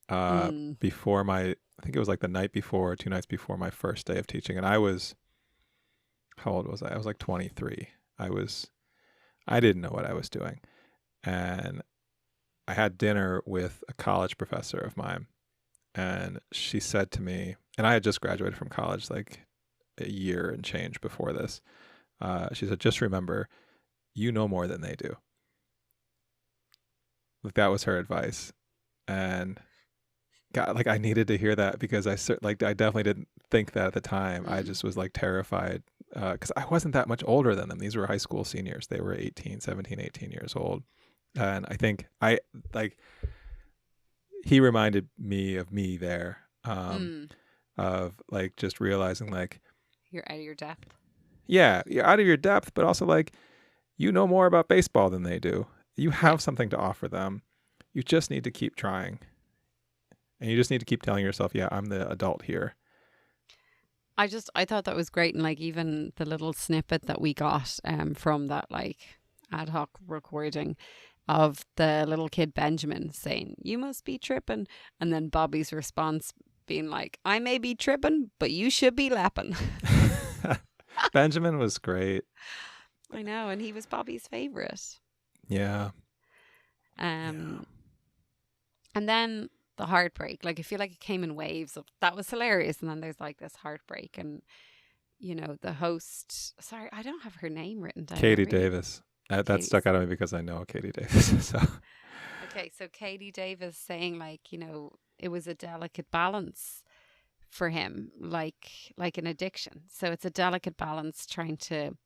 before I think it was like the night before, 2 nights before my first day of teaching, and how old was I? I was like 23. I didn't know what I was doing, and I had dinner with a college professor of mine, and she said to me, and I had just graduated from college like a year and change before this. She said, just remember, you know more than they do. Like that was her advice. And God, like I needed to hear that because I definitely didn't think that at the time. I just was like terrified because I wasn't that much older than them. These were high school seniors. They were 17, 18 years old. And I think he reminded me of me there, of like just realizing like you're out of your depth. Yeah, you're out of your depth, but also like you know more about baseball than they do. You have something to offer them. You just need to keep trying. And you just need to keep telling yourself, yeah, I'm the adult here. I thought that was great. And like even the little snippet that we got from that like ad hoc recording of the little kid Benjamin saying, you must be tripping. And then Bobby's response being like, I may be tripping, but you should be lapping. Benjamin was great. I know. And he was Bobby's favorite. Yeah. And then the heartbreak, like I feel like it came in waves of that was hilarious, and then there's like this heartbreak, and you know the host, sorry I don't have her name written down. Katie Davis. That stuck out of me because I know Katie Davis. So okay, so Katie Davis saying like, you know, it was a delicate balance for him, like an addiction. So it's a delicate balance trying to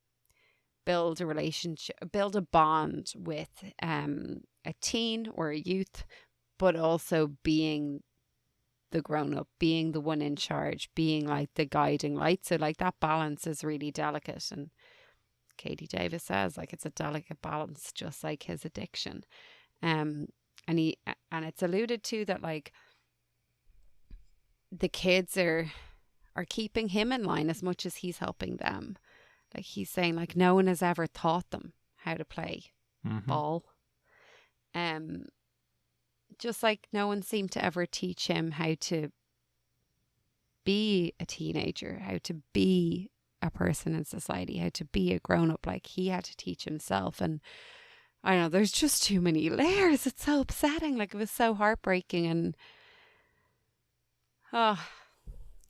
build a relationship, build a bond with a teen or a youth, but also being the grown up, being the one in charge, being like the guiding light. So like that balance is really delicate. And Katie Davis says like it's a delicate balance, just like his addiction. And it's alluded to that like the kids are keeping him in line as much as he's helping them. Like he's saying like no one has ever taught them how to play ball. Just like no one seemed to ever teach him how to be a teenager, how to be a person in society, how to be a grown up. Like he had to teach himself. And I don't know, there's just too many layers. It's so upsetting. Like it was so heartbreaking. And oh,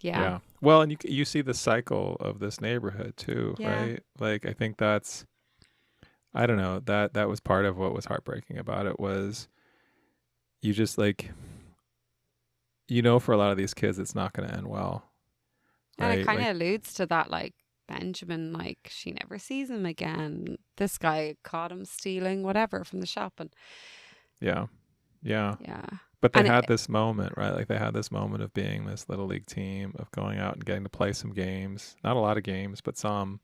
yeah. Well, and you see the cycle of this neighborhood too, Yeah. right? Like I think that's, I don't know, that was part of what was heartbreaking about it was you just like, for a lot of these kids, it's not going to end well. And right? it kind of Like, alludes to that, like Benjamin, like she never sees him again. This guy caught him stealing whatever from the shop. And yeah. But they And had this moment, right? Like they had this moment of being this little league team, of going out and getting to play some games. Not a lot of games, but some.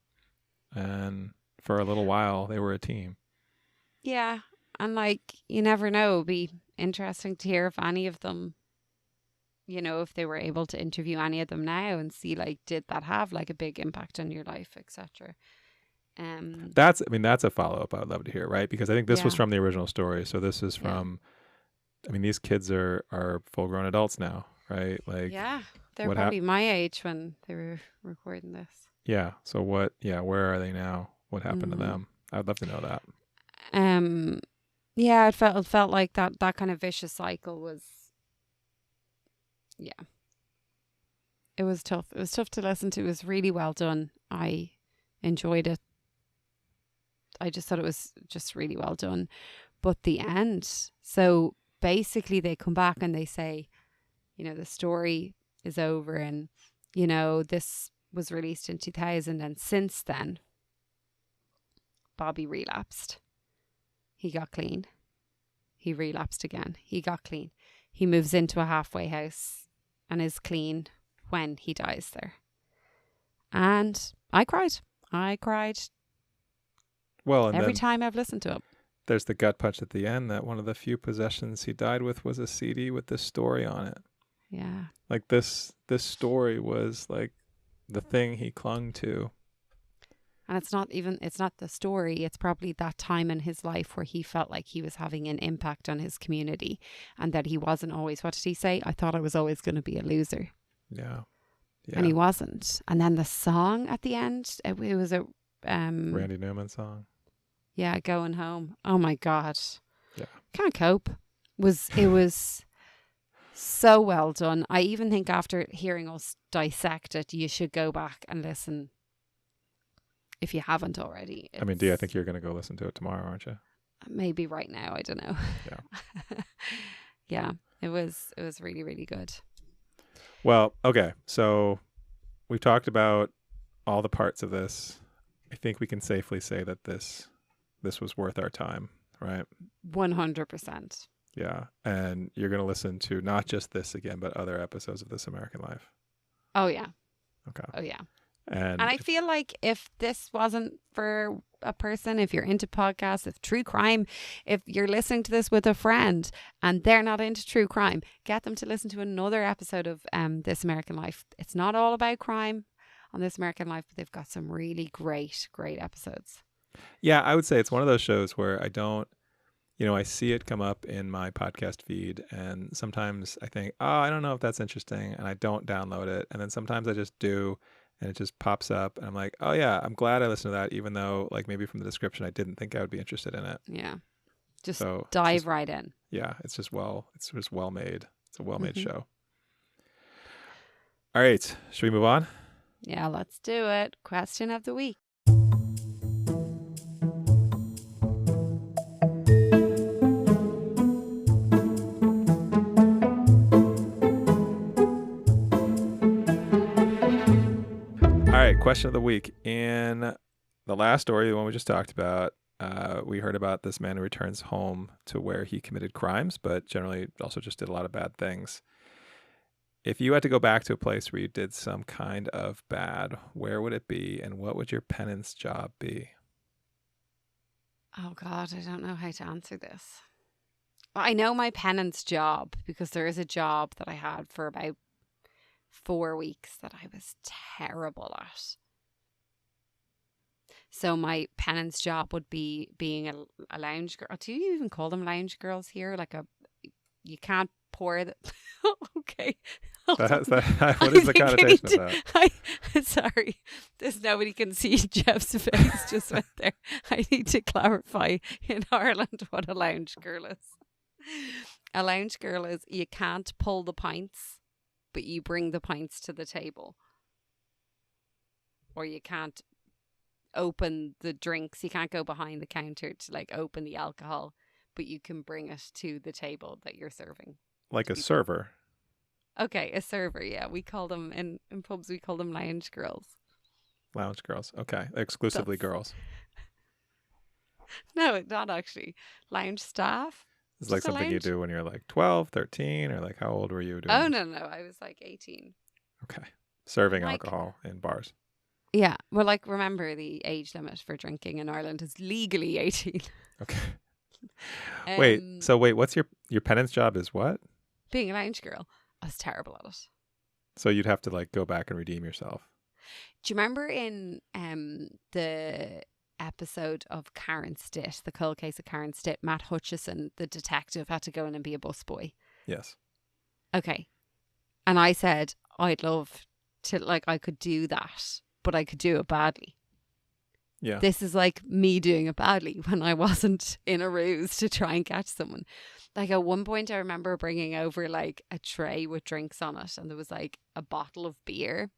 And for a little while, they were a team. yeah. And like, you never know. It'd be interesting to hear if any of them, if they were able to interview any of them now and see like, did that have like a big impact on your life, etc. That's a follow-up I would love to hear, right? Because I think this was Yeah. from the original story. So this is Yeah. from, these kids are full-grown adults now, right? Like, Yeah. They're what probably my age when they were recording this. yeah. So where are they now? What happened to them? I would love to know that. Yeah, it felt like that kind of vicious cycle was, yeah. It was tough. It was tough to listen to. It was really well done. I enjoyed it. I just thought it was just really well done. But the end, so basically they come back and they say, the story is over and, this was released in 2000 and since then, Bobby relapsed. He got clean. He relapsed again. He got clean. He moves into a halfway house and is clean when he dies there. And I cried. Well, and Every then time I've listened to it. there's the gut punch at the end that one of the few possessions he died with was a CD with this story on it. Yeah. Like this story was like the thing he clung to. And it's not the story. It's probably that time in his life where he felt like he was having an impact on his community and that he wasn't always, what did he say? I thought I was always going to be a loser. Yeah. And he wasn't. And then the song at the end, it was a Randy Newman song. Yeah, Going Home. Oh my God. Yeah. Can't cope. It was so well done. I even think after hearing us dissect it, you should go back and listen if you haven't already. Dee, I think you're going to go listen to it tomorrow, aren't you? Maybe right now. I don't know. Yeah. Yeah, it was really, really good. Well, okay. So we've talked about all the parts of this. I think we can safely say that this was worth our time, right? 100%. Yeah. And you're going to listen to not just this again, but other episodes of This American Life. Oh, yeah. Okay. Oh, yeah. And I feel like if this wasn't for a person, if you're into podcasts, if true crime, if you're listening to this with a friend and they're not into true crime, get them to listen to another episode of This American Life. It's not all about crime on This American Life, but they've got some really great episodes. Yeah, I would say it's one of those shows where I don't, I see it come up in my podcast feed and sometimes I think, oh, I don't know if that's interesting and I don't download it. And then sometimes I just do and it just pops up and I'm like, oh yeah, I'm glad I listened to that, even though like maybe from the description I didn't think I would be interested in it. Yeah. Just So dive right in. Yeah, it's just well made. It's a well-made show. All right, should we move on? Yeah, let's do it. Question of the week. All right, question of the week. In the last story, the one we just talked about, we heard about this man who returns home to where he committed crimes, but generally also just did a lot of bad things. If you had to go back to a place where you did some kind of bad, where would it be, and what would your penance job be? Oh God, I don't know how to answer this. Well, I know my penance job because there is a job that I had for about 4 weeks that I was terrible at. So my penance job would be being a lounge girl. Do you even call them lounge girls here? You can't pour the. Okay. What is the connotation of that? Sorry, there's nobody can see Jeff's face just went there. I need to clarify in Ireland what a lounge girl is. A lounge girl is you can't pull the pints, but you bring the pints to the table. Or you can't open the drinks. You can't go behind the counter to open the alcohol, but you can bring it to the table that you're serving. Like a server. Okay, a server, yeah. We call them, in pubs, we call them lounge girls. Lounge girls. Okay. Exclusively girls. No, not actually. Lounge staff. It's like something you do when you're 12, 13, or how old were you doing? Oh, no. I was 18. Okay. Serving alcohol in bars. Yeah. Well, remember the age limit for drinking in Ireland is legally 18. Okay. Wait, what's your penance job is what? Being a lounge girl. I was terrible at it. So you'd have to go back and redeem yourself. Do you remember in the episode of Karen Stitt, the cold case of Karen Stitt, Matt Hutchison, the detective, had to go in and be a busboy? Yes. Okay. And I said, I'd love to, I could do that, but I could do it badly. Yeah. This is me doing it badly when I wasn't in a ruse to try and catch someone. At one point I remember bringing over a tray with drinks on it, and there was a bottle of beer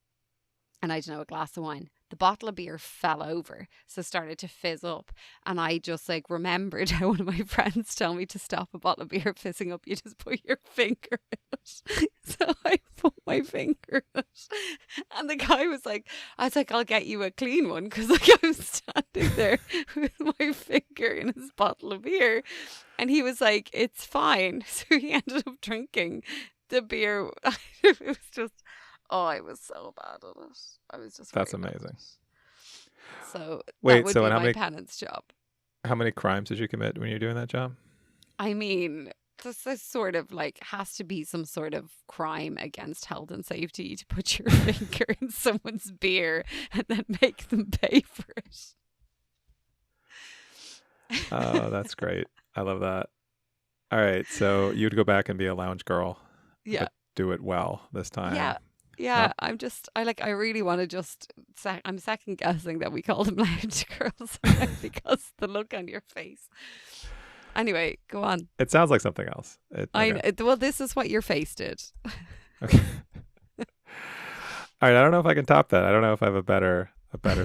and I don't know, a glass of wine. The bottle of beer fell over, so started to fizz up. And I just remembered how one of my friends told me to stop a bottle of beer fizzing up. You just put your finger in it. So I put my finger in it. And the guy was I was I'll get you a clean one. Because I was standing there with my finger in his bottle of beer. And he was it's fine. So he ended up drinking the beer. It was just... Oh, I was so bad at it. I was just... That's amazing. So wait, that would be my penance job. How many crimes did you commit when you were doing that job? I mean, this is sort of has to be some sort of crime against health and safety to put your finger in someone's beer and then make them pay for it. Oh, that's great. I love that. All right, so you'd go back and be a lounge girl. Yeah. But do it well this time. Yeah. Yeah, I'm just, I really want to just, I'm second guessing that we call them lounge girls because the look on your face. Anyway, go on. It sounds like something else. Well, this is what your face did. Okay. All right, I don't know if I can top that. I don't know if I have a better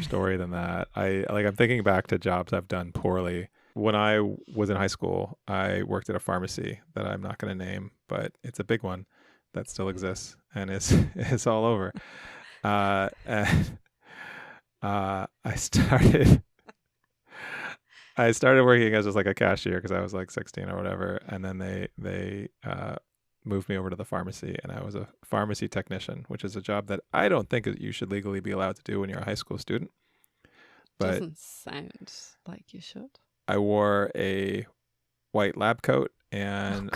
story than that. I'm thinking back to jobs I've done poorly. When I was in high school, I worked at a pharmacy that I'm not going to name, but it's a big one that still exists and is all over. And I started working as just a cashier because I was 16 or whatever, and then they moved me over to the pharmacy, and I was a pharmacy technician, which is a job that I don't think you should legally be allowed to do when you're a high school student. But doesn't sound like you should. I wore a white lab coat and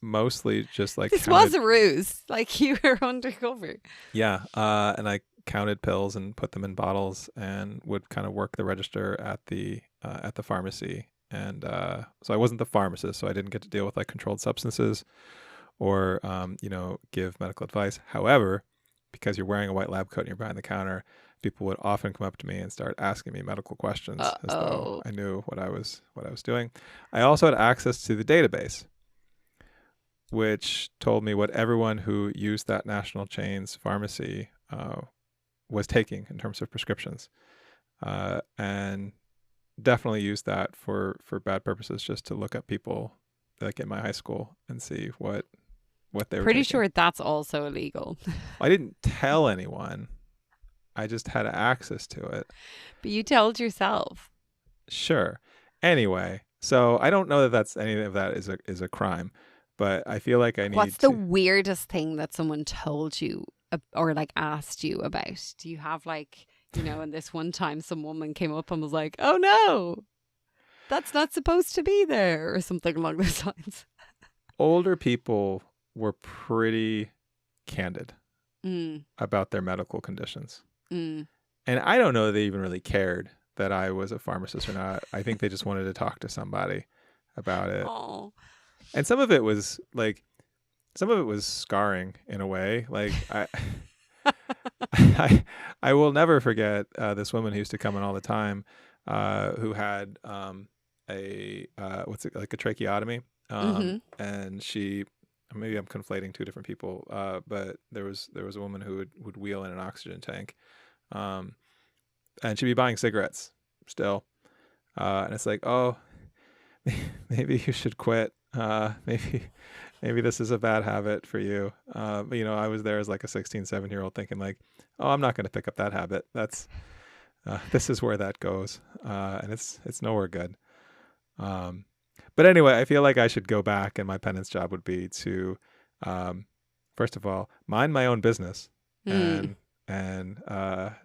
mostly just this was a ruse. You were undercover. Yeah. And I counted pills and put them in bottles and would kind of work the register at the pharmacy. And so I wasn't the pharmacist, so I didn't get to deal with controlled substances or give medical advice. However, because you're wearing a white lab coat and you're behind the counter, people would often come up to me and start asking me medical questions as though I knew what I was doing. I also had access to the database, which told me what everyone who used that national chain's pharmacy was taking in terms of prescriptions, and definitely used that for bad purposes, just to look at people in my high school and see what they were pretty taking. Sure that's also illegal. I didn't tell anyone. I just had access to it. But you told yourself. Sure. Anyway, so I don't know that any of that is a crime, but I feel like I need What's to. the weirdest thing that someone told you or like asked you about? Do you have like, you know, and this one time some woman came up and was like, oh no, that's not supposed to be there, or something along those lines? Older people were pretty candid Mm, about their medical conditions. mm. And I don't know that they even really cared that I was a pharmacist or not. I think they just wanted to talk to somebody about it. Oh. And some of it was scarring in a way. Like I will never forget this woman who used to come in all the time, who had like a tracheotomy, and she, maybe I'm conflating two different people, but there was a woman who would wheel in an oxygen tank, and she'd be buying cigarettes still, and it's like, oh, maybe you should quit. Maybe this is a bad habit for you. But you know, I was there as like a 16, 17-year-old thinking like, oh, I'm not going to pick up that habit. That's this is where that goes, and it's nowhere good. But anyway, I feel like I should go back, and my penance job would be to, first of all, mind my own business and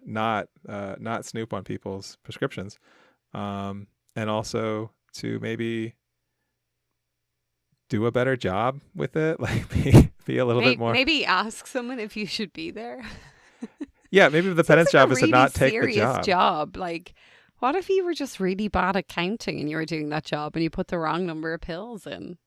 not snoop on people's prescriptions, and also to maybe do a better job with it, like be a little bit more. Maybe ask someone if you should be there. Yeah, maybe the penance job is to not take the serious job. job. Like, what if you were just really bad at counting and you were doing that job and you put the wrong number of pills in?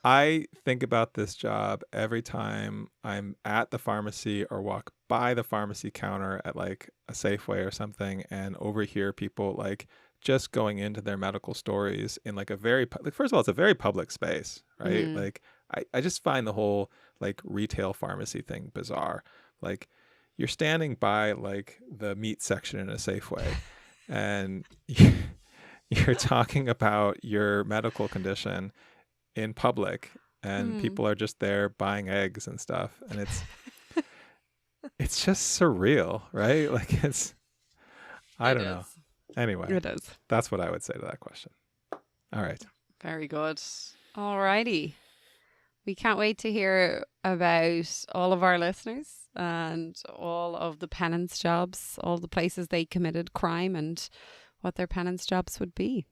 I think about this job every time I'm at the pharmacy or walk by the pharmacy counter at like a Safeway or something and overhear people like just going into their medical stories in like a very, like, first of all, it's a very public space, right? Like I just find the whole like retail pharmacy thing bizarre. Like you're standing by like the meat section in a Safeway and you're talking about your medical condition in public, and people are just there buying eggs and stuff, and it's just surreal, right? Like I don't know. Anyway, It is. that's what I would say to that question. All right. Very good. Alrighty. We can't wait to hear about all of our listeners and all of the penance jobs, all the places they committed crime and what their penance jobs would be.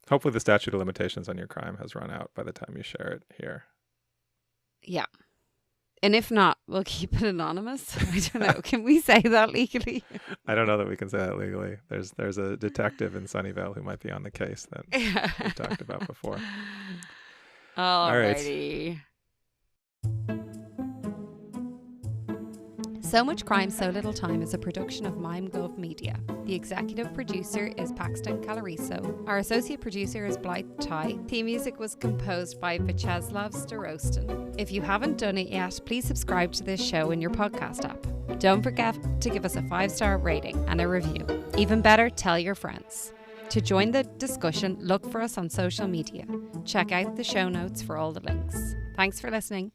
Hopefully the statute of limitations on your crime has run out by the time you share it here. Yeah. And if not, we'll keep it anonymous. I don't know. Can we say that legally? I don't know that we can say that legally. There's a detective in Sunnyvale who might be on the case that we've talked about before. Alrighty. So Much Crime, So Little Time is a production of MimeGov Media. The executive producer is Paxton Calariso. Our associate producer is Blythe Ty. Theme music was composed by Vyacheslav Starostin. If you haven't done it yet, please subscribe to this show in your podcast app. Don't forget to give us a 5-star rating and a review. Even better, tell your friends. To join the discussion, look for us on social media. Check out the show notes for all the links. Thanks for listening.